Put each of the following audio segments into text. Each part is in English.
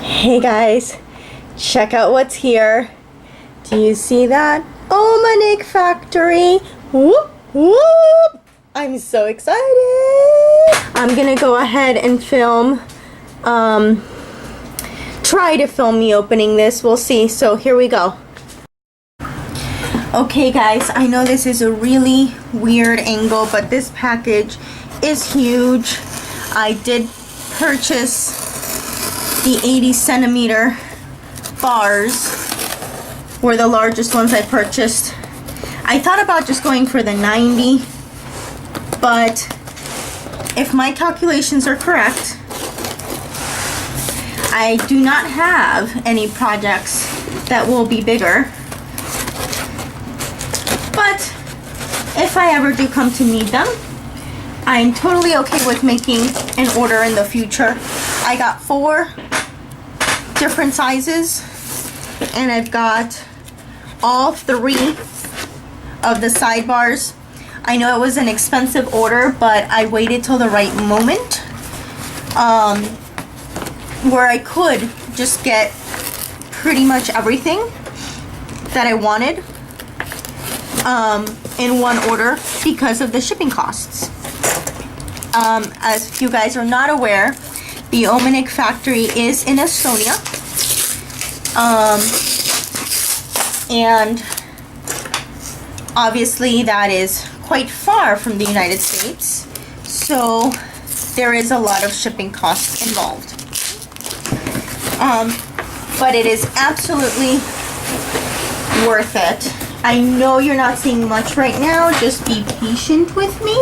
Hey guys, check out what's here. Do you see that? Omanik factory. Whoop whoop. I'm so excited. I'm gonna go ahead and film, try to film me opening this. We'll see. So here we go. Okay guys, I know this is a really weird angle, but this package is huge. I did purchase the 80 centimeter bars were the largest ones I purchased. I thought about just going for the 90, but if my calculations are correct, I do not have any projects that will be bigger. But if I ever do come to need them, I'm totally okay with making an order in the future. I got 4 different sizes, and I've got all 3 of the sidebars. I know it was an expensive order, but I waited till the right moment where I could just get pretty much everything that I wanted in one order because of the shipping costs. As you guys are not aware, the Omanik factory is in Estonia, and obviously that is quite far from the United States, so there is a lot of shipping costs involved. But it is absolutely worth it. I know you're not seeing much right now, just be patient with me.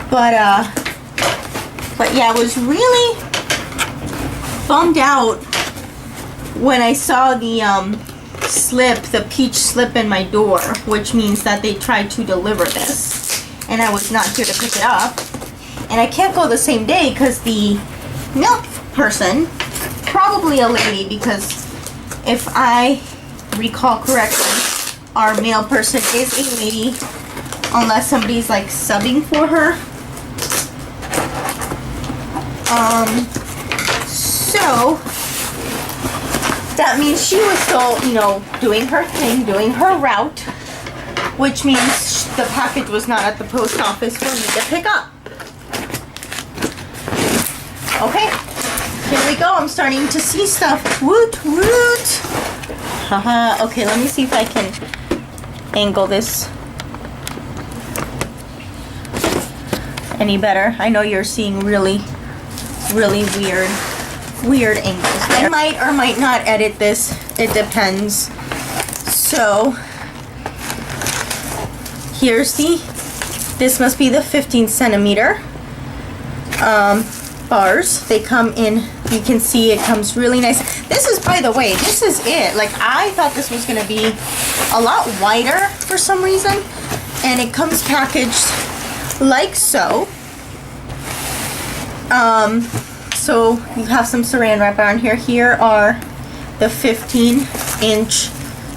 But yeah, I was really bummed out when I saw the the peach slip in my door, which means that they tried to deliver this, and I was not here to pick it up. And I can't go the same day because the milk person, probably a lady, because if I recall correctly, our mail person is a lady, unless somebody's like subbing for her. So that means she was still, you know, doing her thing, doing her route, which means the package was not at the post office for me to pick up. Okay, here we go. I'm starting to see stuff. Woot woot. Haha. Okay, let me see if I can angle this any better. I know you're seeing really weird angles. I might or might not edit this. It depends. So here's this must be the 15 centimeter bars. They come in, you can see it comes really nice. This is, by the way, this is it. Like, I thought this was going to be a lot wider for some reason, and it comes packaged like so. So you have some saran wrap on here. Here are the 15-inch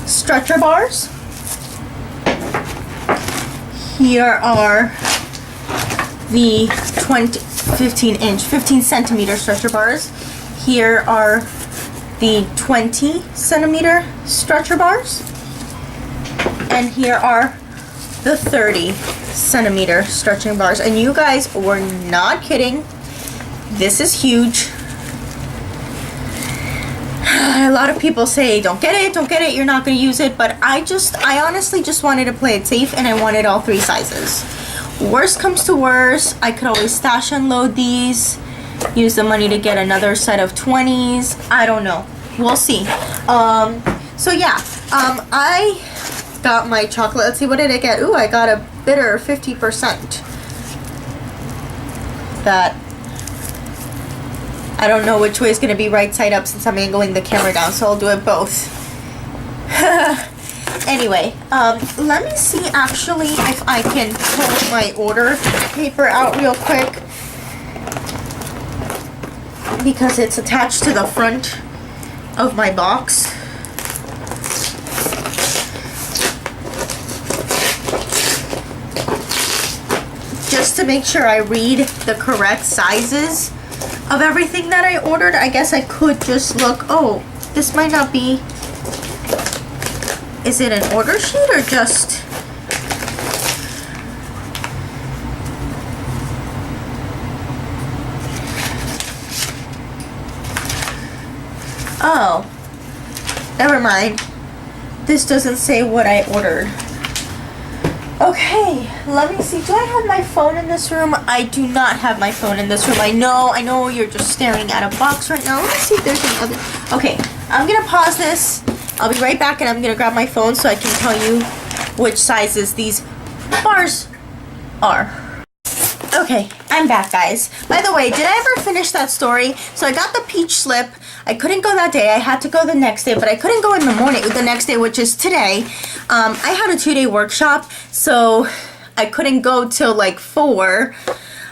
stretcher bars. Here are the 15 centimeter stretcher bars. Here are the 20 centimeter stretcher bars. And here are the 30 centimeter stretching bars. And you guys were not kidding. This is huge. A lot of people say, don't get it, you're not going to use it. But I honestly just wanted to play it safe, and I wanted all 3 sizes. Worst comes to worst, I could always stash and load these, use the money to get another set of 20s. I don't know. We'll see. So yeah, I got my chocolate. Let's see, what did I get? Ooh, I got a bitter 50%. That, I don't know which way is going to be right side up since I'm angling the camera down, so I'll do it both. Anyway, let me see actually if I can pull my order paper out real quick, because it's attached to the front of my box. Just to make sure I read the correct sizes of everything that I ordered. I guess I could just look. Oh, this might not be. Is it an order sheet or just? Oh, never mind. This doesn't say what I ordered. Okay, let me see. Do I have my phone in this room? I do not have my phone in this room. I know you're just staring at a box right now. Let's see if there's any other. Okay, I'm gonna pause this. I'll be right back and I'm gonna grab my phone so I can tell you which sizes these bars are. Okay, I'm back, guys. By the way, did I ever finish that story? So I got the peach slip. I couldn't go that day. I had to go the next day, but I couldn't go in the morning, the next day, which is today. I had a 2-day workshop, so I couldn't go till like 4.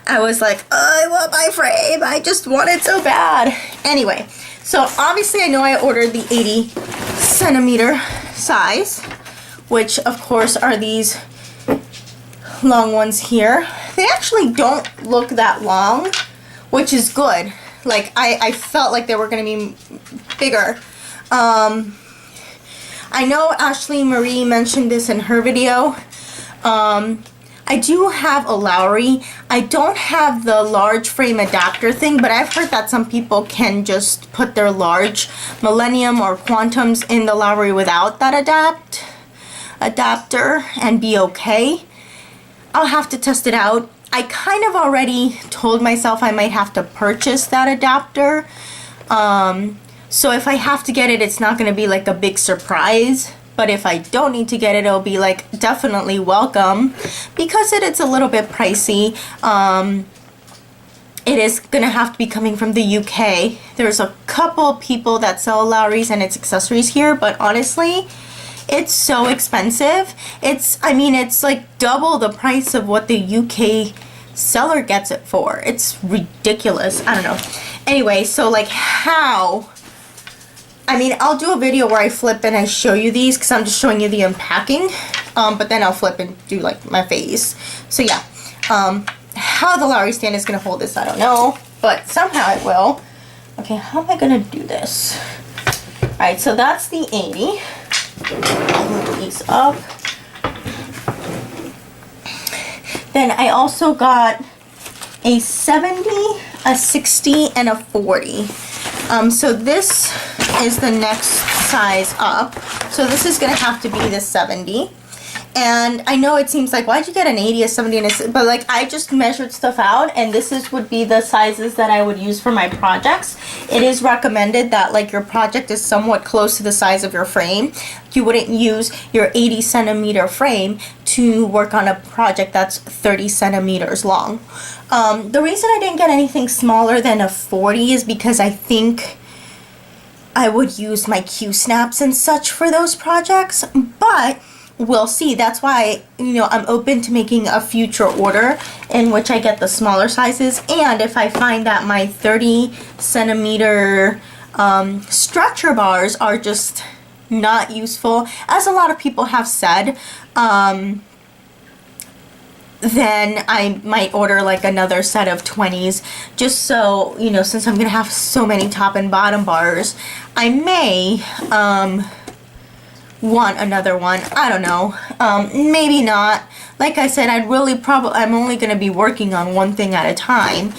I was like, oh, I want my frame. I just want it so bad. Anyway, so obviously I know I ordered the 80 centimeter size, which of course are these long ones here. They actually don't look that long, which is good. Like, I felt like they were going to be bigger. I know Ashley Marie mentioned this in her video. I do have a Lowry. I don't have the large frame adapter thing, but I've heard that some people can just put their large Millennium or Quantums in the Lowry without that adapter and be okay. I'll have to test it out. I kind of already told myself I might have to purchase that adapter. So if I have to get it, it's not going to be like a big surprise. But if I don't need to get it, it'll be like definitely welcome. Because it's a little bit pricey. It is going to have to be coming from the UK. There's a couple people that sell Lowrys and its accessories here. But honestly, it's so expensive. I mean, it's like double the price of what the UK seller gets it for. It's ridiculous. I don't know. Anyway, so like how... I mean, I'll do a video where I flip and I show you these because I'm just showing you the unpacking. But then I'll flip and do like my face. So yeah. How the Lowry stand is going to hold this, I don't know. But somehow it will. Okay, how am I going to do this? Alright, so that's the 80. I'll move these up. Then I also got a 70, a 60, and a 40. So this is the next size up. So this is going to have to be the 70. And I know it seems like, why'd you get an 80, a 70, and a... But like, I just measured stuff out, and would be the sizes that I would use for my projects. It is recommended that like your project is somewhat close to the size of your frame. You wouldn't use your 80 centimeter frame to work on a project that's 30 centimeters long. The reason I didn't get anything smaller than a 40 is because I think I would use my Q-snaps and such for those projects, but we'll see. That's why, you know, I'm open to making a future order in which I get the smaller sizes. And if I find that my 30 centimeter stretcher bars are just not useful, as a lot of people have said, then I might order like another set of 20s, just so, you know, since I'm gonna have so many top and bottom bars, I may want another one. I don't know. Maybe not. Like I said, I'm only going to be working on one thing at a time.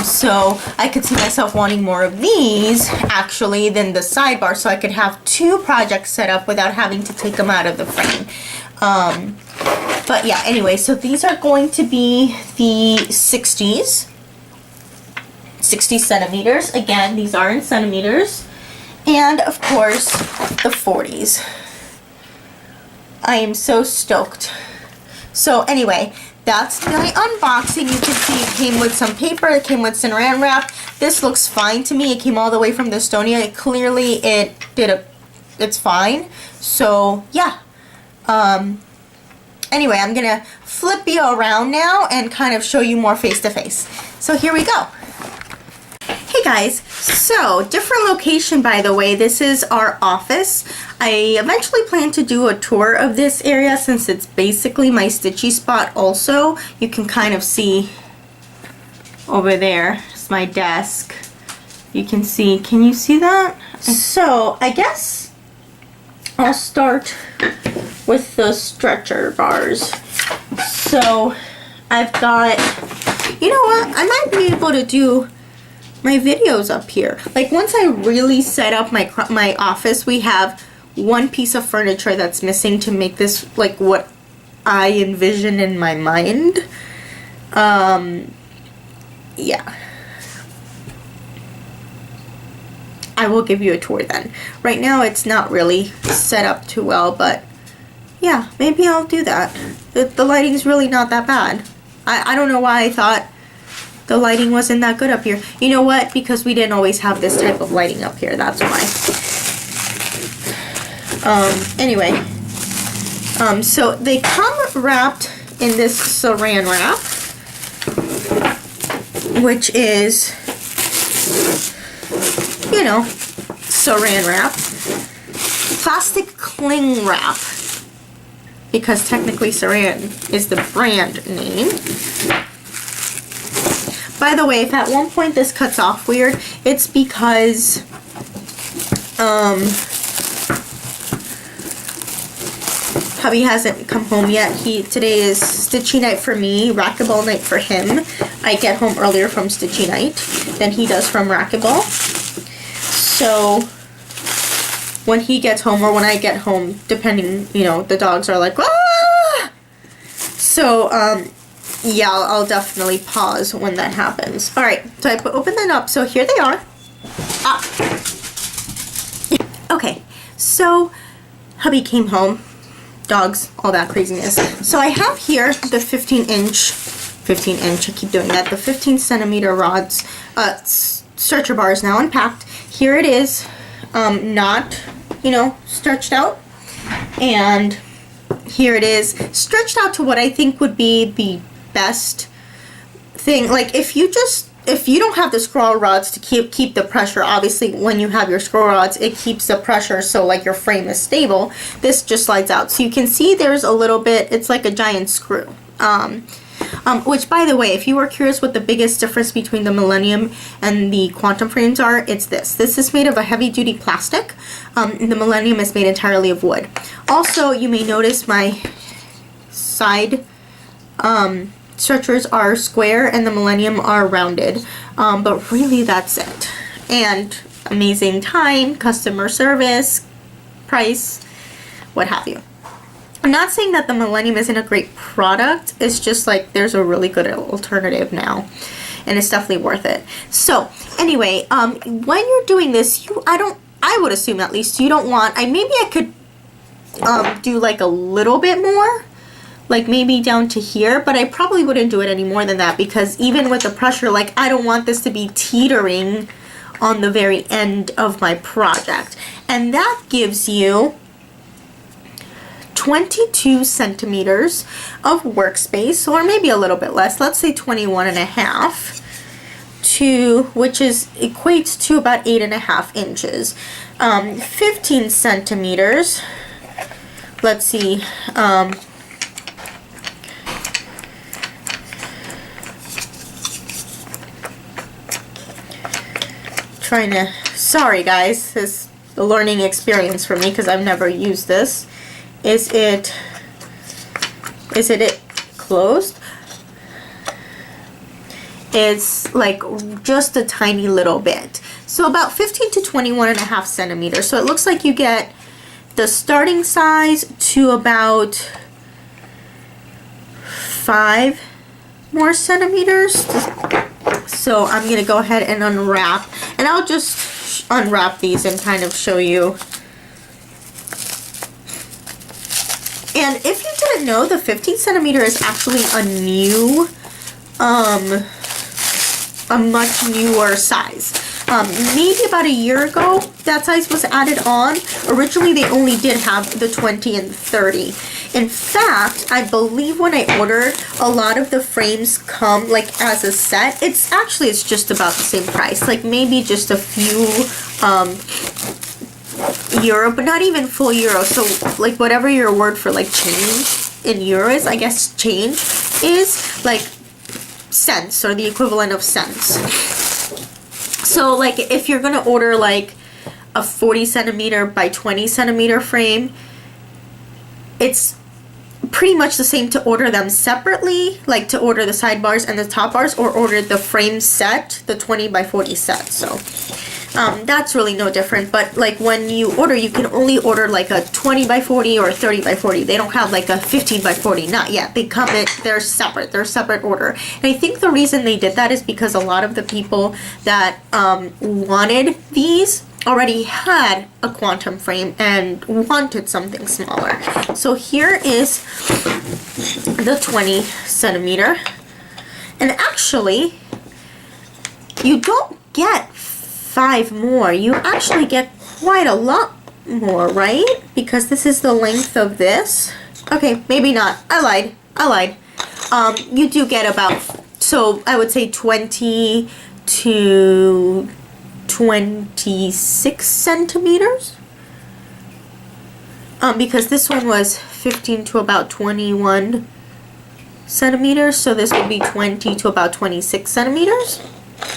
So I could see myself wanting more of these actually than the sidebar, so I could have 2 projects set up without having to take them out of the frame. But yeah, anyway, so these are going to be the 60s. 60 centimeters. Again, these are in centimeters. And of course, the 40s. I am so stoked. So anyway, that's my unboxing. You can see it came with some paper. It came with saran wrap. This looks fine to me. It came all the way from Estonia. It's fine. So yeah. Anyway, I'm gonna flip you around now and kind of show you more face to face. So here we go. Hey guys, so different location, by the way. This is our office. I eventually plan to do a tour of this area since it's basically my stitchy spot also. You can kind of see over there. against my desk. You can see, can you see that? So I guess I'll start with the stretcher bars. So I've got, you know what, I might be able to do my videos up here. Like once I really set up my office, we have one piece of furniture that's missing to make this like what I envision in my mind. Yeah. I will give you a tour then. Right now it's not really set up too well, but yeah, maybe I'll do that. The lighting's really not that bad. I don't know why I thought the lighting wasn't that good up here. You know what? Because we didn't always have this type of lighting up here. That's why. Anyway. So they come wrapped in this saran wrap, which is, you know, saran wrap. Plastic cling wrap, because technically saran is the brand name. By the way, if at one point this cuts off weird, it's because hubby hasn't come home yet. Today is stitchy night for me, racquetball night for him. I get home earlier from stitchy night than he does from racquetball. So when he gets home or when I get home, depending, you know, the dogs are like, ah! So, yeah, I'll definitely pause when that happens. Alright, so I open them up. So here they are. Ah. Okay, so hubby came home. Dogs, all that craziness. So I have here the 15 inch, I keep doing that, the 15 centimeter rods, stretcher bars now unpacked. Here it is, not, you know, stretched out. And here it is, stretched out to what I think would be the best thing. Like if you don't have the scroll rods to keep the pressure, obviously when you have your scroll rods, it keeps the pressure so like your frame is stable. This just slides out. So you can see there's a little bit, it's like a giant screw. Which, by the way, if you were curious what the biggest difference between the Millennium and the Quantum frames are, it's this. This is made of a heavy-duty plastic. The Millennium is made entirely of wood. Also, you may notice my side stretchers are square and the Millennium are rounded. But really, that's it. And amazing time, customer service, price, what have you. I'm not saying that the Millennium isn't a great product. It's just like there's a really good alternative now, and it's definitely worth it. So anyway, when you're doing this, I would assume at least you don't want. Maybe I could do like a little bit more, like maybe down to here, but I probably wouldn't do it any more than that because even with the pressure, like I don't want this to be teetering on the very end of my project, and that gives you 22 centimeters of workspace, or maybe a little bit less, let's say 21 and a half, which equates to about 8.5 inches. 15 centimeters, let's see, sorry guys, this is a learning experience for me because I've never used this. Is it closed? It's like just a tiny little bit. So about 15 to 21.5 centimeters. So it looks like you get the starting size to about 5 more centimeters. So I'm going to go ahead and unwrap. And I'll just unwrap these and kind of show you. And if you didn't know, the 15 centimeter is actually a much newer size. Maybe about a year ago, that size was added on. Originally, they only did have the 20 and 30. In fact, I believe when I ordered, a lot of the frames come like as a set. It's just about the same price. Like maybe just a few euro, but not even full euro. So like whatever your word for like change in euros, I guess change is like cents or the equivalent of cents. So like if you're gonna order like a 40 centimeter by 20 centimeter frame, it's pretty much the same to order them separately, like to order the sidebars and the top bars, or order the frame set, the 20 by 40 set. So that's really no different. But like when you order, you can only order like a 20 by 40 or a 30 by 40. They don't have like a 15 by 40, not yet. They're separate order. And I think the reason they did that is because a lot of the people that wanted these already had a quantum frame and wanted something smaller. So here is the 20 centimeter. And actually, you don't get 5 more. You actually get quite a lot more, right? Because this is the length of this. Okay, maybe not. I lied. You do get about, so I would say 20 to 26 centimeters. Because this one was 15 to about 21 centimeters, so this would be 20 to about 26 centimeters,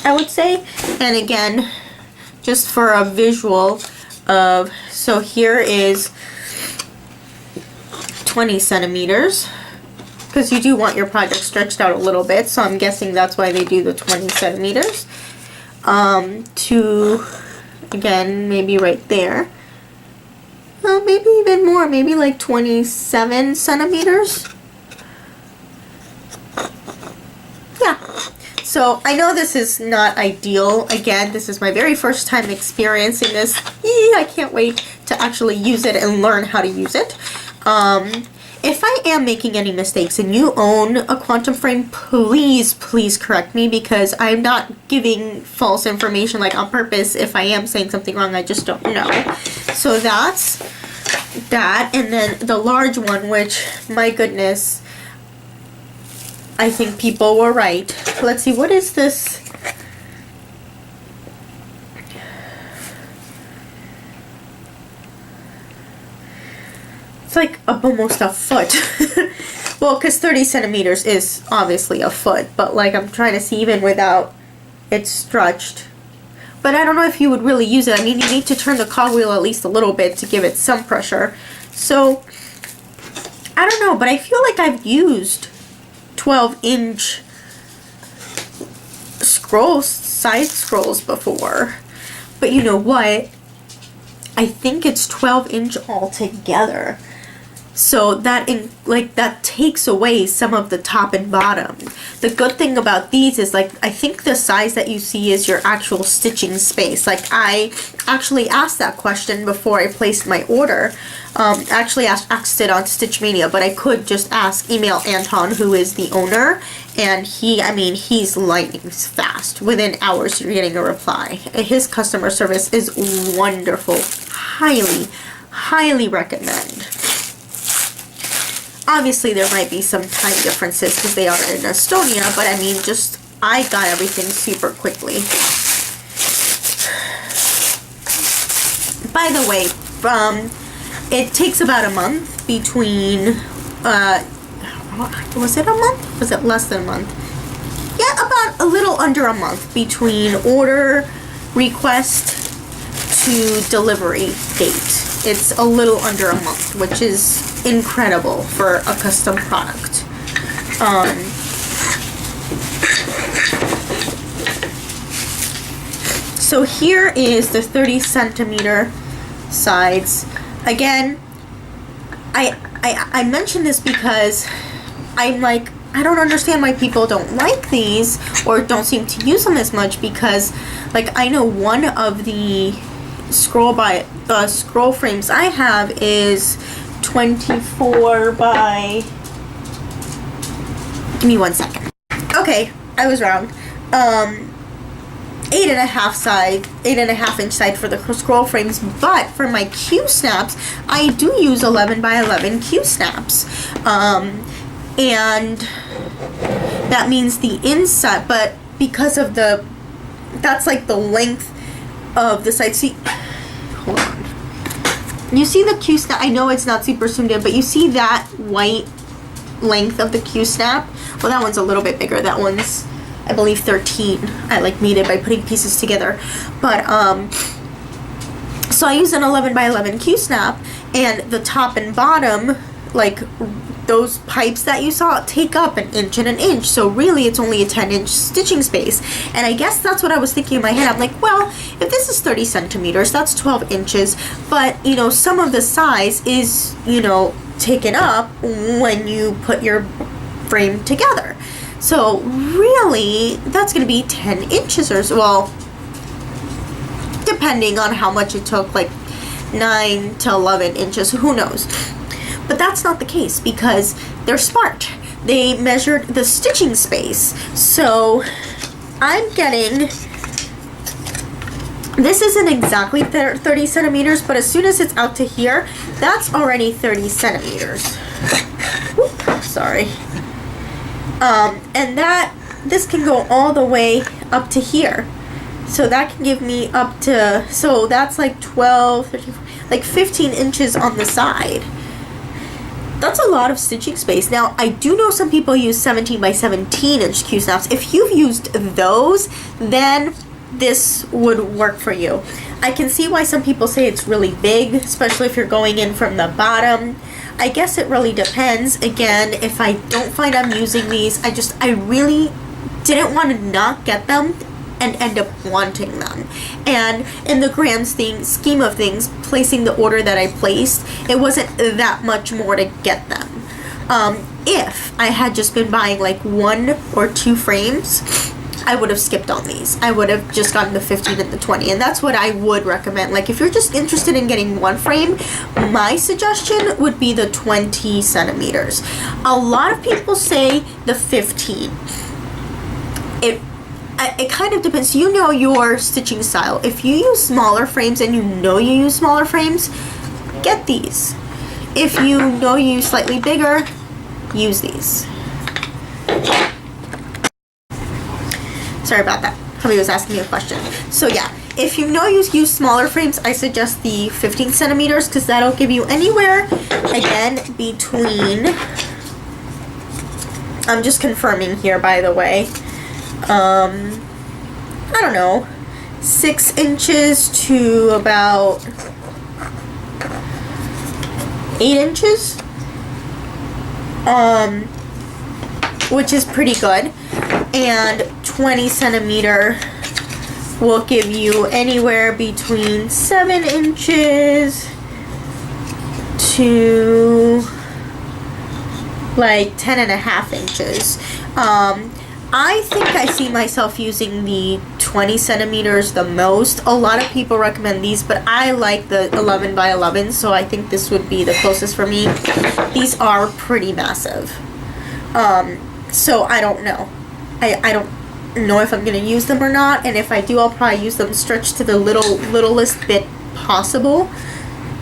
I would say. And again, just for a visual of, so here is 20 centimeters, because you do want your project stretched out a little bit, so I'm guessing that's why they do the 20 centimeters. To, again, maybe right there. Well, maybe even more, maybe like 27 centimeters. Yeah. So I know this is not ideal. Again, this is my very first time experiencing this. I can't wait to actually use it and learn how to use it. If I am making any mistakes and you own a quantum frame, please correct me, because I'm not giving false information like on purpose. If I am saying something wrong, I just don't know. So that's that. And then the large one, which, my goodness, I think people were right. Let's see, what is this? It's like almost a foot. Well, because 30 centimeters is obviously a foot, but like I'm trying to see even without it stretched. But I don't know if you would really use it. I mean, you need to turn the cogwheel at least a little bit to give it some pressure. So, I don't know, but I feel like I've used 12-inch scrolls, side scrolls before. But you know what? I think it's 12-inch altogether. So that that takes away some of the top and bottom. The good thing about these is, like, I think the size that you see is your actual stitching space. Like, I actually asked that question before I placed my order. Actually asked it on Stitch Mania, but I could just email Anton, who is the owner, and he's lightning fast. Within hours, you're getting a reply. His customer service is wonderful. Highly recommend. Obviously, there might be some time differences because they are in Estonia, but I mean, I got everything super quickly. By the way, it takes about a month between, was it a month? Was it less than a month? Yeah, about a little under a month between order request to delivery date. It's a little under a month, which is incredible for a custom product. So here is the 30 centimeter sides. Again, I mention this because I'm like, I don't understand why people don't like these or don't seem to use them as much, because like I know one of the scroll frames I have is 24 by, give me 1 second. Okay, I was wrong. 8.5 inch side for the scroll frames, but for my Q snaps, I do use 11 by 11 Q snaps. And that means the inside, but because of that's like the length of the side. See, hold on. You see the Q snap? I know it's not super zoomed in, but you see that white length of the Q snap? Well, that one's a little bit bigger. That one's, I I believe 13. I like made it by putting pieces together. But so I used an 11 by 11 Q-snap, and the top and bottom, like those pipes that you saw, take up 1 inch and 1 inch. So really it's only a 10-inch stitching space. And I guess that's what I was thinking in my head. I'm like, well, if this is 30 centimeters, that's 12 inches. But, you know, some of the size is, you know, taken up when you put your frame together. So really, that's going to be 10 inches or so. Well, depending on how much it took, like 9 to 11 inches, who knows. But that's not the case because they're smart. They measured the stitching space. So I'm getting, this isn't exactly 30 centimeters, but as soon as it's out to here, that's already 30 centimeters. Whoop, sorry. And this can go all the way up to here. So that can give me up to, so that's like 12, 13, like 15 inches on the side. That's a lot of stitching space. Now, I do know some people use 17 by 17 inch Q-snaps. If you've used those, then this would work for you. I can see why some people say it's really big, especially if you're going in from the bottom. I guess it really depends. Again, if I don't find I'm using these, I really didn't want to not get them and end up wanting them. And in the grand scheme of things, placing the order that I placed, it wasn't that much more to get them. If I had just been buying like 1 or 2 frames, I would have skipped on these. I would have just gotten the 15 and the 20, and that's what I would recommend. Like if you're just interested in getting 1 frame, my suggestion would be the 20 centimeters. A lot of people say the 15. It kind of depends. You know your stitching style. If you use smaller frames and you know you use smaller frames, get these. If you know you use slightly bigger, use these. Sorry about that. Somebody was asking me a question. So yeah, if you know you use smaller frames, I suggest the 15 centimeters because that'll give you anywhere, again, between, I'm just confirming here by the way, I don't know, 6 inches to about 8 inches, which is pretty good. And 20 centimeter will give you anywhere between 7 inches to like 10.5 inches. I think I see myself using the 20 centimeters the most. A lot of people recommend these, but I like the 11 by 11, so I think this would be the closest for me. These are pretty massive. So I don't know. I don't know if I'm going to use them or not, and if I do, I'll probably use them stretched to the littlest bit possible.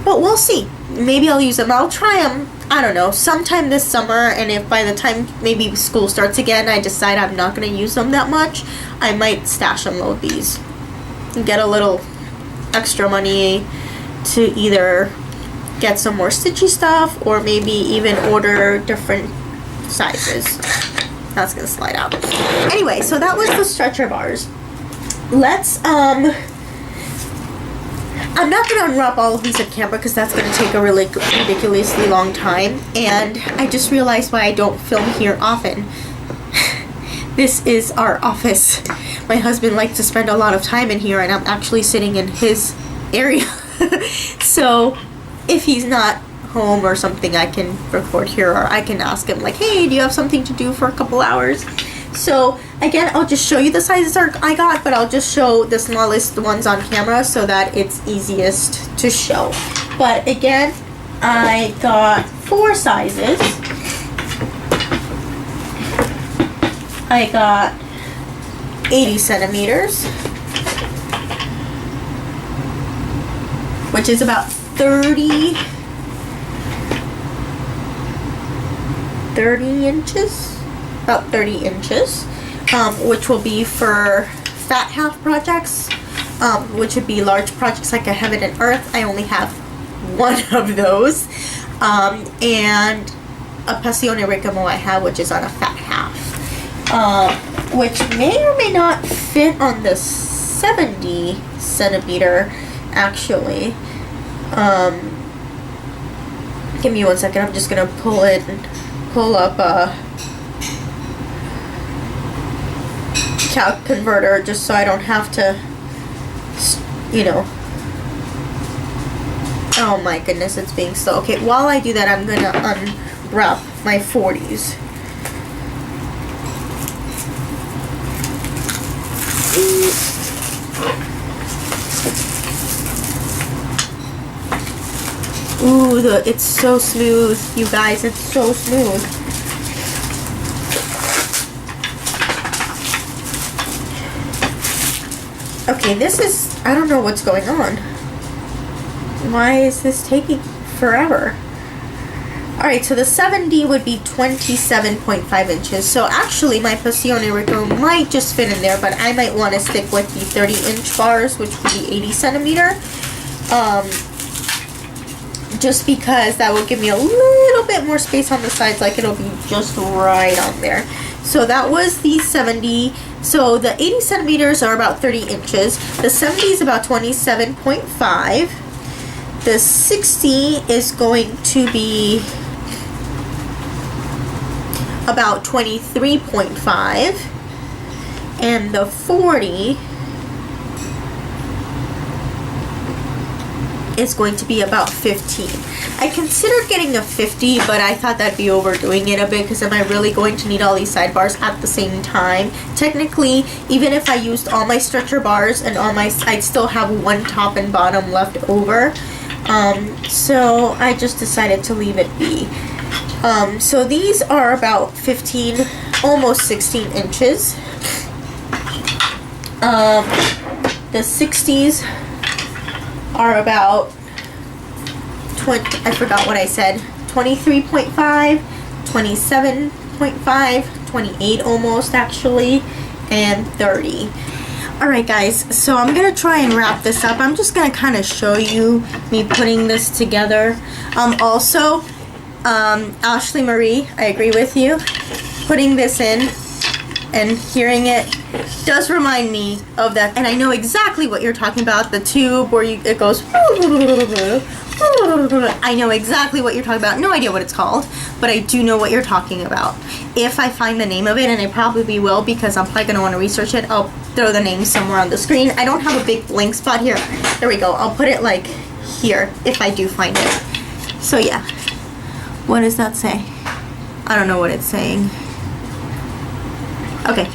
But we'll see. Maybe I'll use them. I'll try them, I don't know, sometime this summer, and if by the time maybe school starts again, I decide I'm not going to use them that much, I might stash and load these and get a little extra money to either get some more stitchy stuff or maybe even order different sizes. That's going to slide out. Anyway, so that was the stretcher bars. Let's, I'm not going to unwrap all of these on camera because that's going to take a really ridiculously long time. And I just realized why I don't film here often. This is our office. My husband likes to spend a lot of time in here, and I'm actually sitting in his area. So if he's not home or something, I can record here, or I can ask him like, hey, do you have something to do for a couple hours? So again, I'll just show you the sizes I got, but I'll just show the smallest ones on camera so that it's easiest to show. But again, I got 4 sizes. I got 80 centimeters, which is about 30 inches. About 30 inches, which will be for fat half projects, which would be large projects like a Heaven and Earth. I only have 1 of those, and a Passione Ricamo I have, which is on a fat half. which may or may not fit on the 70 centimeter, actually. Give me 1 second. I'm just gonna pull up a calc converter just so I don't have to, you know. Oh my goodness, it's being slow. Okay, while I do that, I'm gonna unwrap my 40s. Ooh, it's so smooth, you guys. It's so smooth. Okay, this is, I don't know what's going on. Why is this taking forever? Alright, so the 7D would be 27.5 inches. So actually, my Passione Rico might just fit in there, but I might want to stick with the 30-inch bars, which would be 80 centimeter. Just because that will give me a little bit more space on the sides, like it'll be just right on there. So that was the 70. So the 80 centimeters are about 30 inches. The 70 is about 27.5. The 60 is going to be about 23.5. And the 40 is going to be about 15. I considered getting a 50, but I thought that'd be overdoing it a bit, because am I really going to need all these sidebars at the same time? Technically, even if I used all my stretcher bars and all my, I'd still have one top and bottom left over. So I just decided to leave it be. So these are about 15, almost 16 inches. The 60s are about 20, I forgot what I said, 23.5, 27.5, 28 almost actually, and 30. Alright guys, so I'm going to try and wrap this up. I'm just going to kind of show you me putting this together. Also, Ashley Marie, I agree with you. Putting this in and hearing it does remind me of that, and I know exactly what you're talking about, the tube where it goes. I know exactly what you're talking about. No idea what it's called, but I do know what you're talking about. If I find the name of it, and I probably will because I'm probably going to want to research it, I'll throw the name somewhere on the screen. I don't have a big blank spot here. There we go. I'll put it like here if I do find it. So yeah. What does that say? I don't know what it's saying. Okay.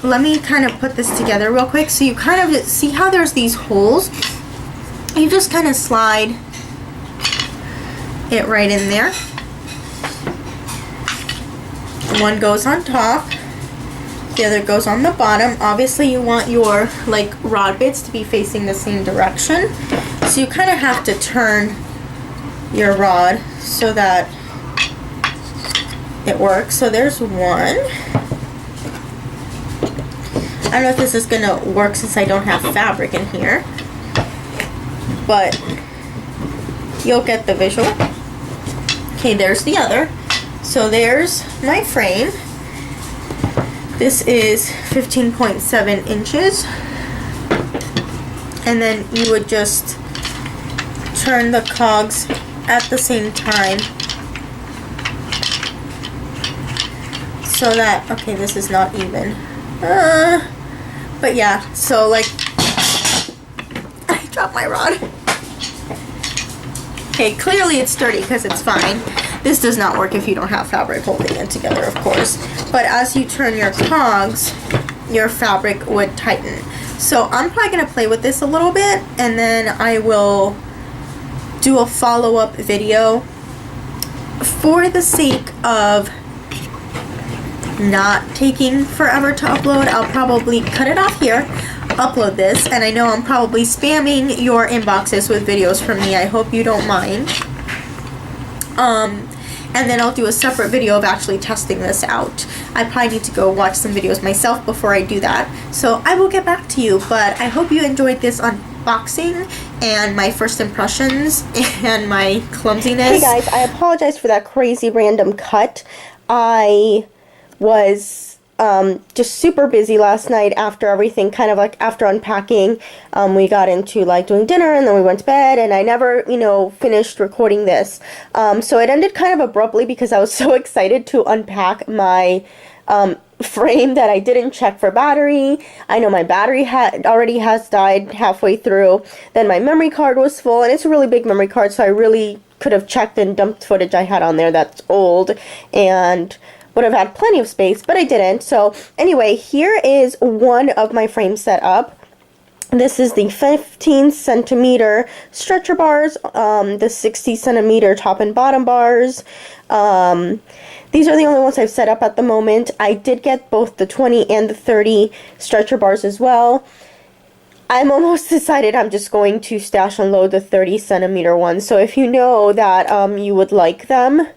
Let me kind of put this together real quick. So you kind of see how there's these holes. You just kind of slide it right in there. One goes on top, the other goes on the bottom. Obviously you want your like rod bits to be facing the same direction, so you kind of have to turn your rod so that it works. So there's one. I don't know if this is gonna work since I don't have fabric in here, but you'll get the visual. Okay, there's the other. So there's my frame. This is 15.7 inches. And then you would just turn the cogs at the same time. So that, okay, this is not even. But yeah, so like, I dropped my rod. Okay, clearly it's sturdy because it's fine. This does not work if you don't have fabric holding it together, of course. But as you turn your cogs, your fabric would tighten. So I'm probably going to play with this a little bit, and then I will do a follow-up video. For the sake of not taking forever to upload, I'll probably cut it off here, upload this, and I know I'm probably spamming your inboxes with videos from me. I hope you don't mind. And then I'll do a separate video of actually testing this out. I probably need to go watch some videos myself before I do that. So I will get back to you, but I hope you enjoyed this unboxing and my first impressions and my clumsiness. Hey guys, I apologize for that crazy random cut. I was just super busy last night after everything, kind of like after unpacking. We got into like doing dinner and then we went to bed, and I never, finished recording this. So it ended kind of abruptly because I was so excited to unpack my frame that I didn't check for battery. I know my battery already has died halfway through. Then my memory card was full, and it's a really big memory card, so I really could have checked and dumped footage I had on there that's old and would have had plenty of space, but I didn't. So anyway, here is one of my frames set up. This is the 15 centimeter stretcher bars, the 60 centimeter top and bottom bars. These are the only ones I've set up at the moment. I did get both the 20 and the 30 stretcher bars as well. I'm almost decided I'm just going to stash and load the 30 centimeter ones. So if you know that you would like them,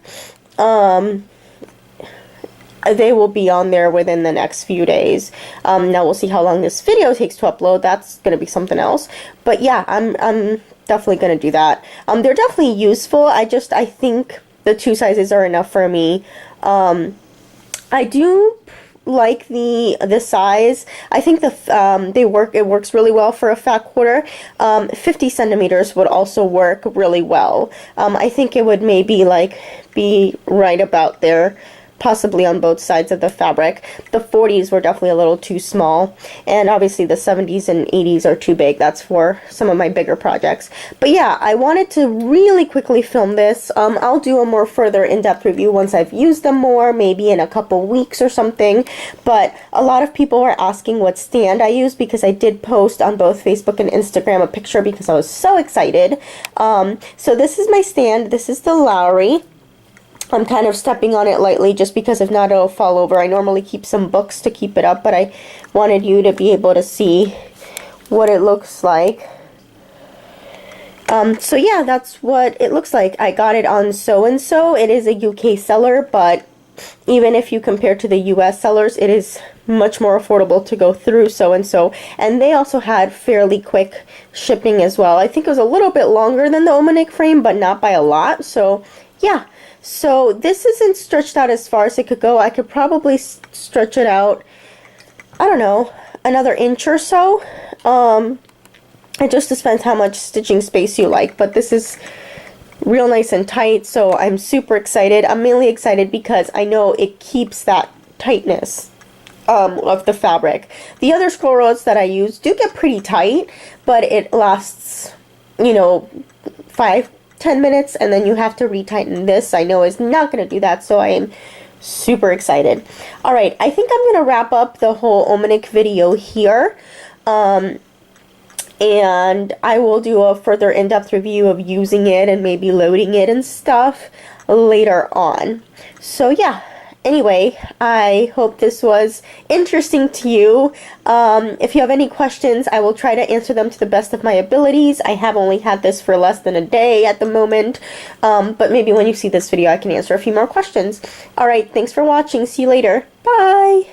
they will be on there within the next few days. Now we'll see how long this video takes to upload. That's going to be something else. But yeah, I'm definitely going to do that. They're definitely useful. I think the 2 sizes are enough for me. I do like the size. I think it works really well for a fat quarter. 50 centimeters would also work really well. I think it would maybe be right about there, possibly on both sides of the fabric. The 40s were definitely a little too small, and obviously the 70s and 80s are too big. That's for some of my bigger projects. But yeah, I wanted to really quickly film this. I'll do a more further in-depth review once I've used them more, maybe in a couple weeks or something. But a lot of people were asking what stand I use, because I did post on both Facebook and Instagram a picture because I was so excited. So this is my stand. This is the Lowry. I'm kind of stepping on it lightly just because if not it'll fall over. I normally keep some books to keep it up, but I wanted you to be able to see what it looks like. So yeah, that's what it looks like. I got it on So and So. It is a UK seller, but even if you compare to the US sellers, it is much more affordable to go through So and So. And they also had fairly quick shipping as well. I think it was a little bit longer than the Omanik frame, but not by a lot. So yeah. So this isn't stretched out as far as it could go. I could probably stretch it out, I don't know, another inch or so. It just depends how much stitching space you like, but this is real nice and tight, so I'm super excited. I'm mainly excited because I know it keeps that tightness of the fabric. The other scroll rods that I use do get pretty tight, but it lasts, 5-10 minutes, and then you have to retighten. This I know is not going to do that, so I am super excited. Alright, I think I'm going to wrap up the whole Omanik video here, and I will do a further in-depth review of using it and maybe loading it and stuff later on. So yeah, anyway, I hope this was interesting to you. If you have any questions, I will try to answer them to the best of my abilities. I have only had this for less than a day at the moment, but maybe when you see this video I can answer a few more questions. Alright, thanks for watching. See you later. Bye!